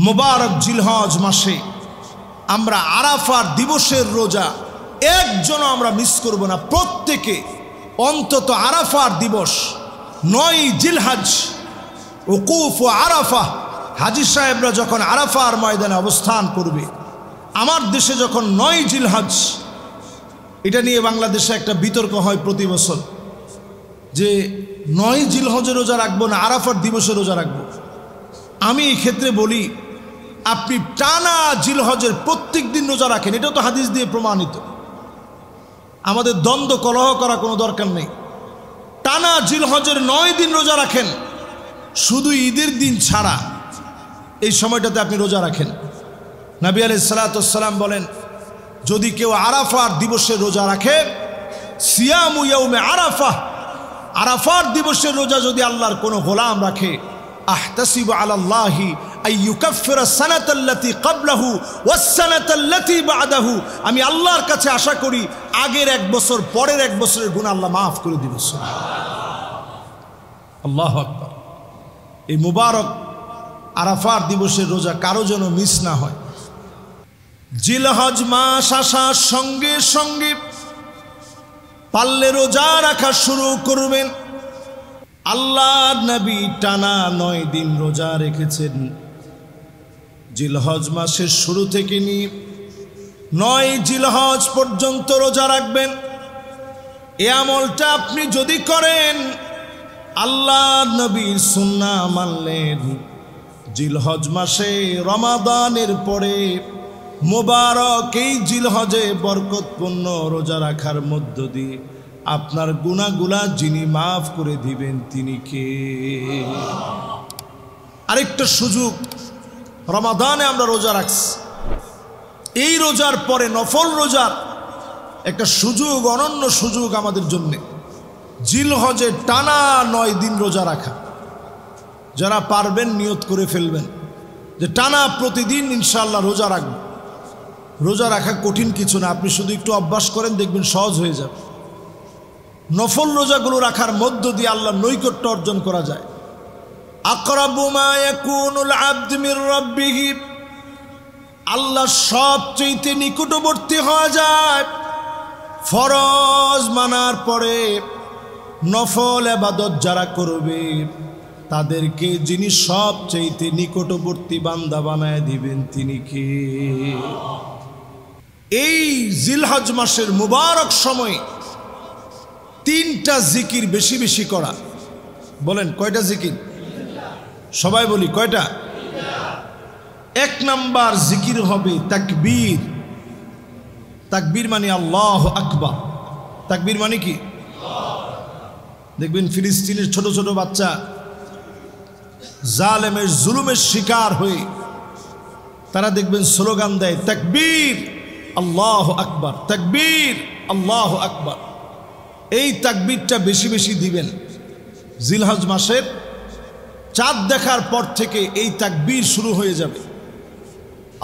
মুবারক জিলহজ মাসে আমরা আরাফার দিবসের রোজা একজনও আমরা মিস করব না। প্রত্যেকে অন্তত আরাফার দিবস 9 জিলহজ উকুফ ও আরাফা, হাজী সাহেবরা যখন আরাফার ময়দানে অবস্থান করবে, আমার দেশে যখন 9 জিলহজ, এটা নিয়ে বাংলাদেশে একটা বিতর্ক হয় প্রতি বছর যে 9 জিলহজের রোজা রাখবো না আরাফার দিবসে রোজা রাখবো। আমি এই ক্ষেত্রে বলি, আপনি টানা জিলহজের প্রত্যেক দিন রোজা রাখেন, এটা তো হাদিস দিয়ে প্রমাণিত। আমাদের দ্বন্দ্ব কলহ করা কোনো দরকার নেই। টানা জিলহজের 9 দিন রোজা রাখেন, শুধু ঈদের দিন ছাড়া এই সময়টাতে আপনি রোজা রাখেন। নবী আলাইহিস সালাতু ওয়াস সালাম বলেন, যদি কেউ আরাফার দিবসে রোজা রাখে, সিয়ামু ইয়াউমে আরাফা, আরাফার দিবসের রোজা যদি আল্লাহর কোনো গোলাম রাখে, আহতাসিবু আলাল্লাহি আইয়ুকাফিরা সানাতাল্লাতী ক্বাবলাহু ওয়াস সানাতাল্লাতী বা'দাহু, আমি আল্লাহর কাছে আশা করি আগের 1 বছর পরের 1 বছরের গুনাহ আল্লাহ মাফ করে দিবেন। আল্লাহু আকবার। এই মুবারক আরাফার দিবসের রোজা কারো যেন মিস না হয়। জিলহজ মাস আসার সঙ্গে সঙ্গে পারলে রোজা রাখা শুরু করবেন। আল্লাহর নবী টানা 9 দিন রোজা রেখেছেন। জিলহজ মাসের শুরু থেকে নিয়ে 9 জিলহজ পর্যন্ত রোজা রাখবেন। এই আমলটা আপনি যদি করেন, আল্লাহর নবীর সুন্নাহ মানলেন, জিলহজ মাসে রমাদানের পরে মোবারক এই জিলহজে বরকতপূর্ণ রোজা রাখার মধ্য দিয়ে আপনার গুনাহগুলা যিনি মাফ করে দিবেন তিনি কে? আরেকটা সুযোগ, রমাদানে আমরা রোজা রাখছি, এই রোজার পরে নফল রোজার একটা সুযোগ, অনন্য সুযোগ আমাদের জন্য, জিলহজে টানা 9 দিন রোজা রাখা। যারা পারবেন নিয়ত করে ফেলবেন যে টানা প্রতিদিন ইনশাআল্লাহ রোজা রাখব। রোজা রাখা কঠিন কিছু না, আপনি শুধু একটু অভ্যাস করেন, দেখবেন সহজ হয়ে যাবে। নফল রোজাগুলো রাখার মধ্য দিয়ে আল্লাহর নৈকট্য অর্জন করা যায়। আকরাবু মা ইয়াকুনুল আবদু মির রাব্বিহি, আল্লাহ সবচেয়ে নিকটবর্তী হওয়া যায় ফরজ মানার পরে। নফল ইবাদত যারা করবে তাদেরকে যিনি সবচেয়ে নিকটবর্তী বান্দা বানায় দিবেন তিনি কে? এই জিলহজ মাসের মুবারক সময় 3টা জিকির বেশি বেশি করা। বলেন কয়টা জিকির? সবাই বলি কয়টা? 1 নাম্বার জিকির হবে তাকবীর। তাকবীর মানে আল্লাহু আকবার। তাকবীর মানে কি? দেখবেন ফিলিস্তিনের ছোট ছোট বাচ্চা জালেমের জুলুমের শিকার হয়ে তারা দেখবেন স্লোগান দেয়, তাকবীর আল্লাহু আকবার, তাকবীর আল্লাহু আকবার। এই তাকবীরটা বেশি বেশি দিবেন। জিলহজ মাসের চাঁদ দেখার পর থেকে এই তাকবীর শুরু হয়ে যাবে।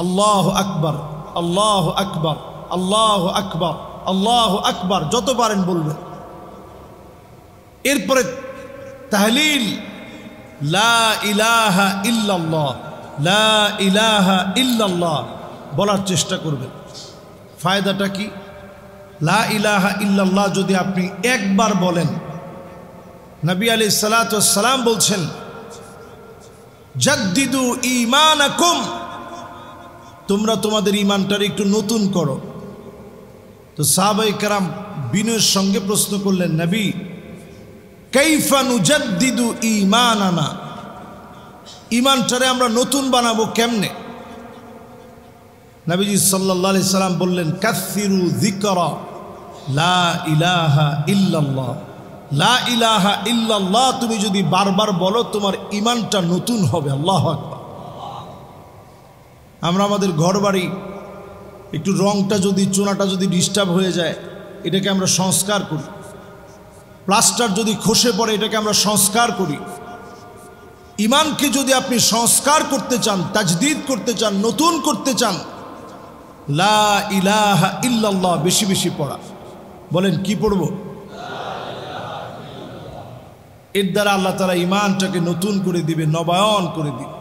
আল্লাহু আকবার, আল্লাহু আকবার, আল্লাহু আকবার, আল্লাহু আকবার, যত পারেন বলবেন। এরপরে তাহলিল, লা ইলাহা ইল্লাল্লাহ, লা ইলাহা ইল্লাল্লাহ বলার চেষ্টা করবেন। ফায়দাটা কি? লা ইলাহা ইল্লাল্লাহ যদি আপনি একবার বলেন, নবী আলাইহিস সালাতু ওয়াস সালাম বলছেন, জাদ্দিদু ঈমানাকুম, তোমরা তোমাদের ঈমানটার একটু নতুন করো। তো সাহাবায়ে কেরাম বিনয়ের সঙ্গে প্রশ্ন করলেন, নবী কাইফা নুজাদ্দিদু ঈমানানা, ঈমানটারে আমরা নতুন বানাবো কেমনে? নবীজি সাল্লাল্লাহু আলাইহি সাল্লাম বললেন, কাসসিরু যিকরা লা ইলাহা ইল্লাল্লাহ, লা ইলাহা ইল্লাল্লাহ তুমি যদি বারবার বলো তোমার ঈমানটা নতুন হবে। আল্লাহু আকবার। আমরা আমাদের ঘর বাড়ি একটু রংটা যদি, চুনাটা যদি ডিস্টার্ব হয়ে যায়, এটাকে আমরা সংস্কার করি। প্লাস্টার যদি খসে পড়ে, এটাকে আমরা সংস্কার করি। ঈমানকে যদি আপনি সংস্কার করতে চান, তাজদীদ করতে চান, নতুন করতে চান, লা ইলাহা ইল্লাল্লাহ বেশি বেশি পড়া। বলেন কি পড়ব? এর দ্বারা আল্লাহ তাআলা ঈমানটাকে নতুন করে দিবে, নবায়ন করে দিবে।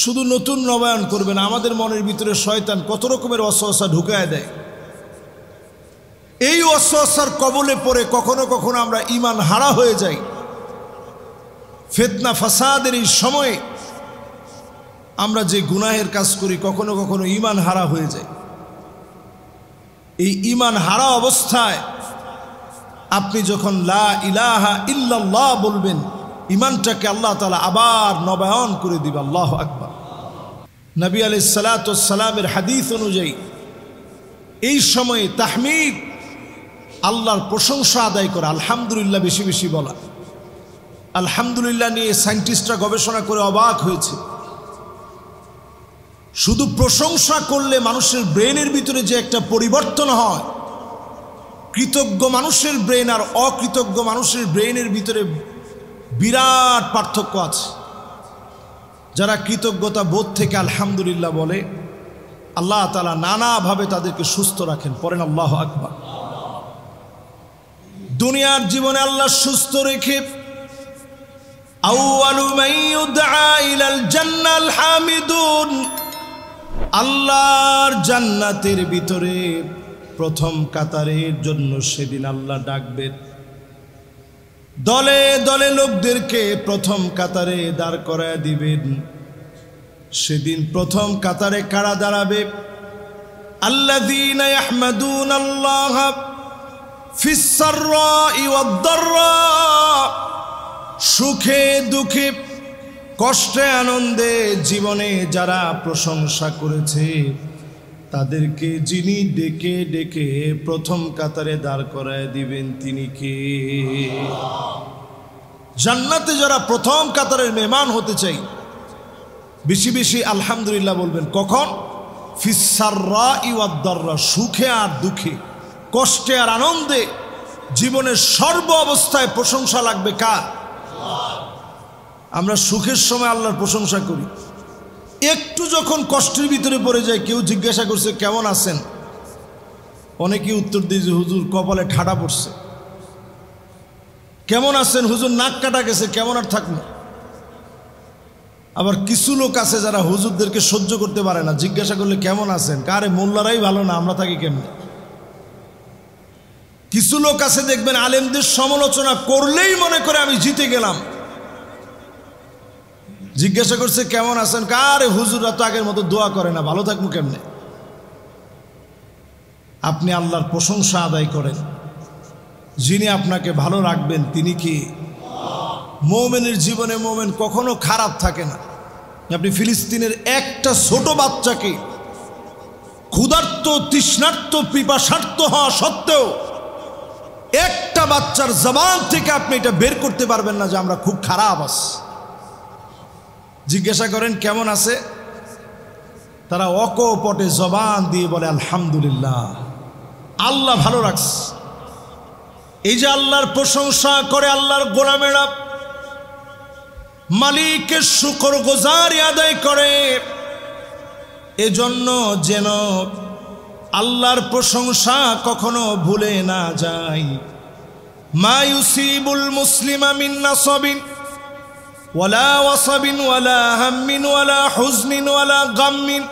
শুধু নতুন নবায়ন করবেন। আমাদের মনের ভিতরে শয়তান কত রকমের ওয়াসওয়াসা ঢুকায় দেয়। এই ওয়াসওয়াসার কবলে পড়ে কখনো কখনো আমরা ঈমান হারা হয়ে যাই। ফিতনা ফাসাদের এই সময়ে আমরা যে গুনাহের কাজ করি কখনো কখনো ঈমান হারা হয়ে যায়। এই ঈমান হারা অবস্থায় আপনি যখন লা ইলাহা ইল্লাল্লাহ বলবেন, ঈমানটাকে আল্লাহ তাআলা আবার নবায়ন করে দিবে। আল্লাহু আকবার। নবী আলাইহিস সালাতু ওয়াস সালামের হাদিস অনুযায়ী এই সময়ে তাহমিদ, আল্লাহর প্রশংসা আদায় করা, আলহামদুলিল্লাহ বেশি বেশি বলা। আলহামদুলিল্লাহ নিয়ে সায়েন্টিস্টরা গবেষণা করে অবাক হয়েছে। শুধু প্রশংসা করলে মানুষের ব্রেনের ভিতরে যে একটা পরিবর্তন হয়, কৃতজ্ঞ মানুষের ব্রেন আর অকৃতজ্ঞ মানুষের ব্রেনের ভিতরে বিরাট পার্থক্য আছে। যারা কৃতজ্ঞতা বোধ থেকে আলহামদুলিল্লাহ বলে, আল্লাহ তাআলা নানাভাবে তাদেরকে সুস্থ রাখেন। পড়েন আল্লাহু আকবার। দুনিয়ার জীবনে আল্লাহ সুস্থ রেখে আউয়ালু মান ইউদআ ইলাল জান্নাল হামিদুন, আল্লাহর জান্নাতের ভিতরে প্রথম কাতারের জন্য সেদিন আল্লাহ ডাকবেন। দলে দলে লোকদেরকে প্রথম কাতারে দাঁড় করায় দিবেন। সেদিন প্রথম কাতারে কারা দাঁড়াবে? আল্লাযীনা ইয়াহমাদুনাল্লাহ ফিস সাররাই ওয়াদ দাররা, সুখে দুঃখে কষ্টে আনন্দে জীবনে যারা প্রশংসা করেছে তাদেরকে যিনি ডেকে ডেকে প্রথম কাতারে দাঁড় করায় দিবেন তিনি কে? জান্নাতে যারা প্রথম কাতারের মেহমান হতে চাই বেশি বেশি আলহামদুলিল্লাহ বলবেন। কখন? ফিস সাররাই ওয়াদ দাররা, সুখে আর দুঃখে, কষ্টে আর আনন্দে, জীবনের সর্ব অবস্থায় প্রশংসা লাগবে কার? আমরা সুখের সময় আল্লাহর প্রশংসা করি, একটু যখন কষ্টের ভিতরে পড়ে যায়, কেউ জিজ্ঞাসা করছে কেমন আছেন, অনেকেই উত্তর দিয়ে যে হুজুর কপালে ঠাডা পড়ছে। কেমন আছেন হুজুর? নাক কাটা গেছে, কেমন আর থাকবো। আবার কিছু লোক আছে যারা হুজুরদেরকে সহ্য করতে পারে না, জিজ্ঞাসা করলে কেমন আছেন, কারে মোল্লারাই ভালো না, আমরা থাকি কেমনে। কিছু লোক আছে দেখবেন আলেমদের সমালোচনা করলেই মনে করে আমি জিতে গেলাম। জিজ্ঞাসা করছে কেমন আছেন, কারে হুজুররা তো আগের মতো দোয়া করে না, ভালো থাকবো কেমনে। আপনি আল্লাহর প্রশংসা আদায় করেন, যিনি আপনাকে ভালো রাখবেন তিনি কি? মুমিনের জীবনে মুমিন কখনো খারাপ থাকে না। আপনি ফিলিস্তিনের একটা ছোট বাচ্চাকে ক্ষুধার্ত, তৃষ্ণার্ত, পিপাসার্ত হওয়া সত্ত্বেও একটা বাচ্চার জবান থেকে আপনি এটা বের করতে পারবেন না যে আমরা খুব খারাপ আছি। জিজ্ঞাসা করেন কেমন আছে, তারা অকপটে জবান দিয়ে বলে আলহামদুলিল্লাহ, আল্লাহ ভালো রাখছে। এই যে আল্লাহর প্রশংসা করে আল্লাহর গোলামেরা মালিকের শুকর গুজারি আদায় করে, এজন্য যেন আল্লাহর প্রশংসা কখনো ভুলে না যায়। মা ইউসিবুল মুসলিমা মিন নাসাবিন ওয়ালা ওয়াসাবিন ওয়ালা হাম্মিন ওয়ালা হুজনিন ওয়ালা গাম্মিন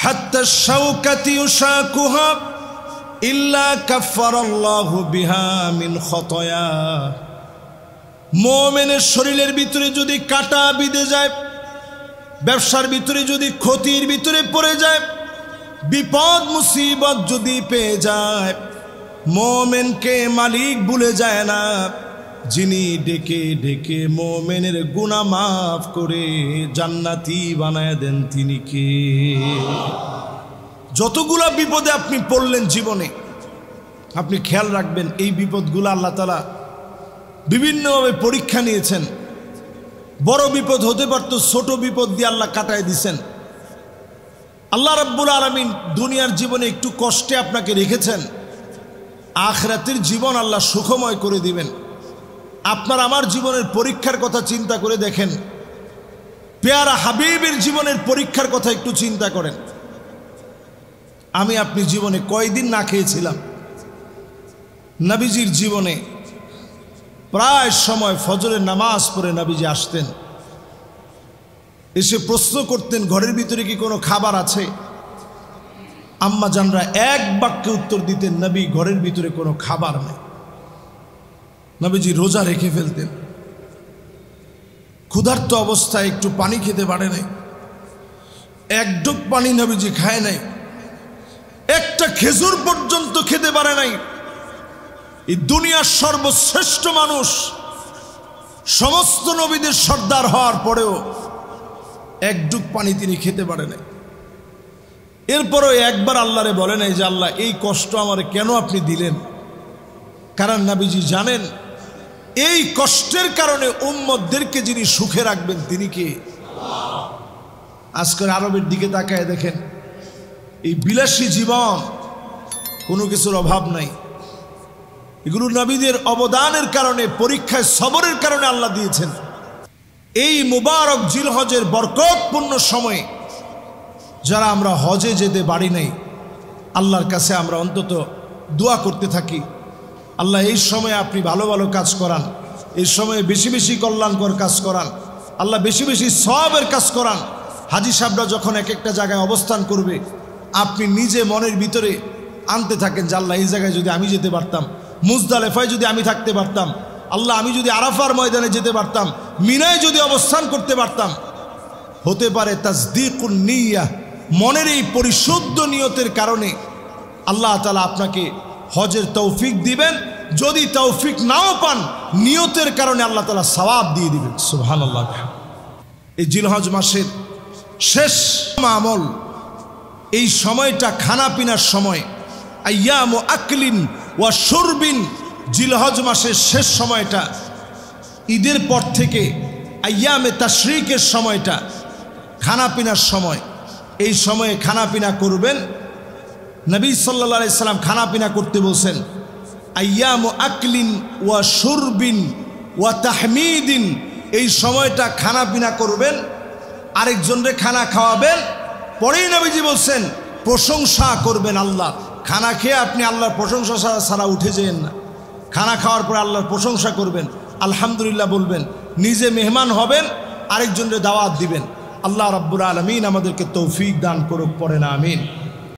হাত্তা শাওকাতি ইউশাকুহা ইল্লা কাফফারাল্লাহু বিহা মিন খতায়া। মুমিনের শরীরের ভিতরে যদি কাটা বিঁধে যায়, ব্যবসার ভিতরে যদি ক্ষতির ভিতরে পড়ে যায়, বিপদ মুসিবত যদি পেয়ে যায়, মুমিনকে মালিক ভুলে যায় না, যিনি ডেকে ডেকে মুমিনের গুনাহ মাফ করে জান্নাতি বানায় দেন তিনি কে? যতগুলা বিপদে আপনি পড়লেন জীবনে, আপনি খেয়াল রাখবেন এই বিপদগুলো আল্লাহ তাআলা বিভিন্নভাবে পরীক্ষা নিয়েছেন। বড় বিপদ হতে পারত, ছোট বিপদ দিয়ে আল্লাহ কাটায় দিছেন। আল্লাহ রাব্বুল আলামিন দুনিয়ার জীবনে একটু কষ্টে আপনাকে রেখেছেন, আখিরাতের জীবন আল্লাহ সুখময় করে দিবেন। আপনার আমার জীবনের পরীক্ষার কথা চিন্তা করে দেখেন, পেয়ারা হাবিবের জীবনের পরীক্ষার কথা একটু চিন্তা করেন। আমি আপনি জীবনে কয়দিন না খেয়েছিলাম? নবীজির জীবনে প্রায় সময় ফজরের নামাজ পড়ে নবীজি আসতেন, এসে প্রশ্ন করতেন ঘরের ভিতরে কি কোনো খাবার আছে? আম্মা জানরা এক বাক্যে উত্তর দিতেন, নবী ঘরের ভিতরে কোনো খাবার নেই। নবীজি রোজা রেখে ফেলতেন, ক্ষুধার্ত অবস্থায় একটু পানি খেতে পারে নাই, এক ঢোক পানি নবীজি খায় নাই, একটা খেজুর পর্যন্ত খেতে পারে নাই। এই দুনিয়ার সর্বশ্রেষ্ঠ মানুষ, সমস্ত নবীদের সর্দার হওয়ার পরেও এক ঢোক পানি তিনি খেতে পারে নাই। এরপরও একবার আল্লাহরে বলে নাই যে আল্লাহ এই কষ্ট আমার কেন আপনি দিলেন? কারণ নবীজি জানেন এই কষ্টের কারণে উম্মতদেরকে যিনি সুখে রাখবেন তিনি কে? আজকের আরবের দিকে তাকায় দেখেন, এই বিলাসী জীবন, কোনো কিছুর অভাব নাই। এগুলো নবীদের অবদানের কারণে, পরীক্ষায় সবরের কারণে আল্লাহ দিয়েছেন। এই মুবারক জিলহজের বরকতপূর্ণ সময়ে যারা আমরা হজে যেতে পারি নাই, আল্লাহর কাছে আমরা অন্তত দোয়া করতে থাকি, আল্লাহ এই সময়ে আপনি ভালো ভালো কাজ করান, এই সময়ে বেশি বেশি কল্যাণকর কাজ করান, আল্লাহ বেশি বেশি সওয়াবের কাজ করান। হাজী সাহেবরা যখন এক একটা জায়গায় অবস্থান করবে, আপনি নিজে মনের ভিতরে আনতে থাকেন যে আল্লাহ এই জায়গায় যদি আমি যেতে পারতাম, মুজদালেফায় যদি আমি থাকতে পারতাম, আল্লাহ আমি যদি আরাফার ময়দানে যেতে পারতাম, মিনায় যদি অবস্থান করতে পারতাম। হতে পারে তাসদীকুন নিয়্যাহ, মনের এই পরিশুদ্ধ নিয়তের কারণে আল্লাহ তাআলা আপনাকে হজের তৌফিক দিবেন। যদি তৌফিক নাও পান, নিয়তের কারণে আল্লাহ তাআলা সওয়াব দিয়ে দিবেন। সুবহানাল্লাহ। এই জিলহজ মাসের শেষ আমল, এই সময়টা খানা পিনার সময়, আইয়ামু আকলিন ওয়া শুরবিন। জিলহজ মাসের শেষ সময়টা, ঈদের পর থেকে আইয়ামে তাশরিকের সময়টা, খানা পিনার সময়। এই সময়ে খানা পিনা করবেন। নবী সাল্লাল্লাহু আলাইহি সাল্লাম খানা পিনা করতে বলছেন, আইয়ামু আকলিন ওয়া শুরবিন ওয়া তাহমিদিন। এই সময়টা খানা পিনা করবেন, আরেকজনরে খানা খাওয়াবেন। পরেই নবীজি বলছেন প্রশংসা করবেন আল্লাহ। খানা খেয়ে আপনি আল্লাহর প্রশংসা ছাড়া উঠে যেন না। খানা খাওয়ার পরে আল্লাহর প্রশংসা করবেন, আলহামদুলিল্লাহ বলবেন, নিজে মেহমান হবেন, আরেকজনরে দাওয়াত দিবেন। আল্লাহ রাব্বুল আলামিন আমাদেরকে তৌফিক দান করুক, পড়েন আমিন।